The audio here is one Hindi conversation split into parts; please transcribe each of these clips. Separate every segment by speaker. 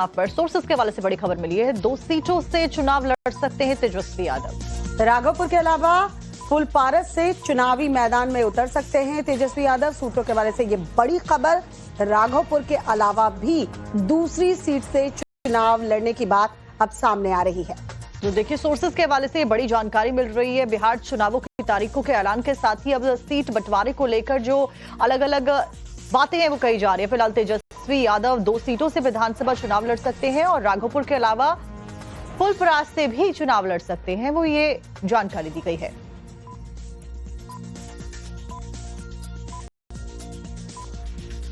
Speaker 1: पर सोर्सेस के हवाले से बड़ी खबर मिली है। 2 सीटों से चुनाव लड़ सकते हैं तेजस्वी यादव।
Speaker 2: राघोपुर के अलावा फुलपारस से चुनावी मैदान में उतर सकते हैं तेजस्वी यादव। सूत्रों के हवाले से ये बड़ी खबर, राघोपुर के अलावा भी दूसरी सीट से चुनाव लड़ने की बात अब सामने आ रही है।
Speaker 1: तो देखिए, सोर्सेस के हवाले से बड़ी जानकारी मिल रही है। बिहार चुनावों की तारीखों के ऐलान के साथ ही अब सीट बंटवारे को लेकर जो अलग अलग बातें हैं वो कही जा रही है। फिलहाल तेजस्वी यादव 2 सीटों से विधानसभा चुनाव लड़ सकते हैं और राघोपुर के अलावा फुलपरास से भी चुनाव लड़ सकते हैं, वो ये जानकारी दी गई है।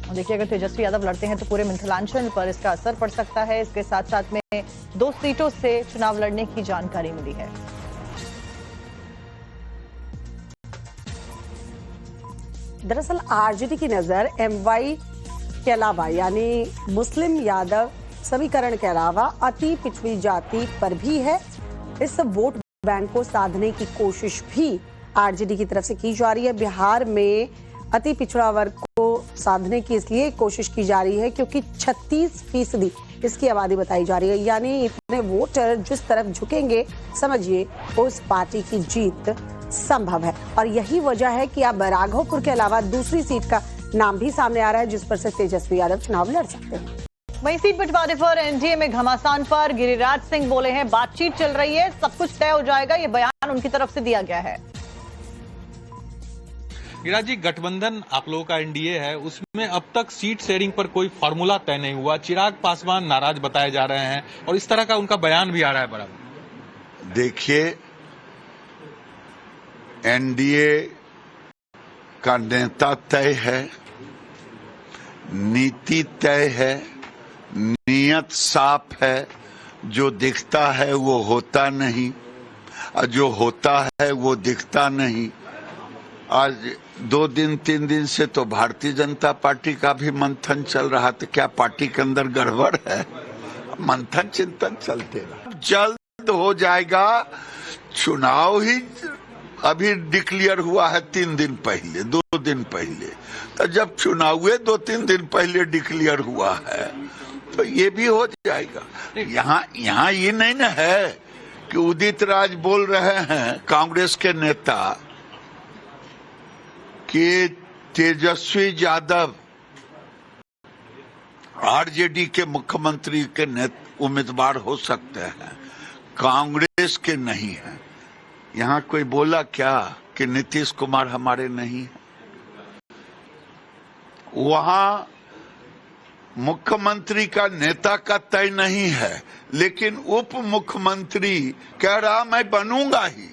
Speaker 1: देखिए, अगर तेजस्वी यादव लड़ते हैं तो पूरे मिथिलांचल पर इसका असर पड़ सकता है। इसके साथ साथ में 2 सीटों से चुनाव लड़ने की जानकारी मिली है।
Speaker 2: दरअसल आरजेडी की नजर एमवाई के अलावा यानी मुस्लिम यादव समीकरण के अलावा अति पिछड़ी जाति पर भी है। इस वोट बैंक को साधने की कोशिश भी आरजेडी की तरफ से की जा रही है। बिहार में अति पिछड़ा वर्ग को साधने की इसलिए कोशिश की जा रही है क्योंकि 36% इसकी आबादी बताई जा रही है। यानी इतने वोटर जिस तरफ झुकेंगे, समझिए उस पार्टी की जीत संभव है। और यही वजह है कि अब राघोपुर के अलावा दूसरी सीट का नाम भी सामने आ रहा है जिस पर से तेजस्वी यादव चुनाव लड़ सकते हैं।
Speaker 1: वहीं सीट बंटवारे पर एनडीए में घमासान पर गिरिराज सिंह बोले हैं, बातचीत चल रही है, सब कुछ तय हो जाएगा। ये बयान उनकी तरफ से दिया गया है।
Speaker 3: गिरिराज जी, गठबंधन आप लोगों का एनडीए है, उसमें अब तक सीट शेयरिंग पर कोई फार्मूला तय नहीं हुआ। चिराग पासवान नाराज बताए जा रहे हैं और इस तरह का उनका बयान भी आ रहा है बराबर।
Speaker 4: देखिए, एनडीए का नेता तय है, नीति तय है, नियत साफ है। जो दिखता है वो होता नहीं और जो होता है वो दिखता नहीं। आज 2 दिन 3 दिन से तो भारतीय जनता पार्टी का भी मंथन चल रहा था। क्या पार्टी के अंदर गड़बड़ है? मंथन चिंतन चलते रहा। जल्द हो जाएगा। चुनाव ही अभी डिक्लेयर हुआ है 3 दिन पहले, 2 दिन पहले। तो जब चुनाव हुए 2-3 दिन पहले डिक्लेयर हुआ है तो ये भी हो जाएगा। यहाँ ये नहीं ना है कि उदित राज बोल रहे हैं, कांग्रेस के नेता, कि तेजस्वी यादव आरजेडी के मुख्यमंत्री के उम्मीदवार हो सकते हैं, कांग्रेस के नहीं है। यहाँ कोई बोला क्या कि नीतीश कुमार हमारे नहीं है? वहां मुख्यमंत्री का नेता का तय नहीं है, लेकिन उप मुख्यमंत्री कह रहा मैं बनूंगा ही।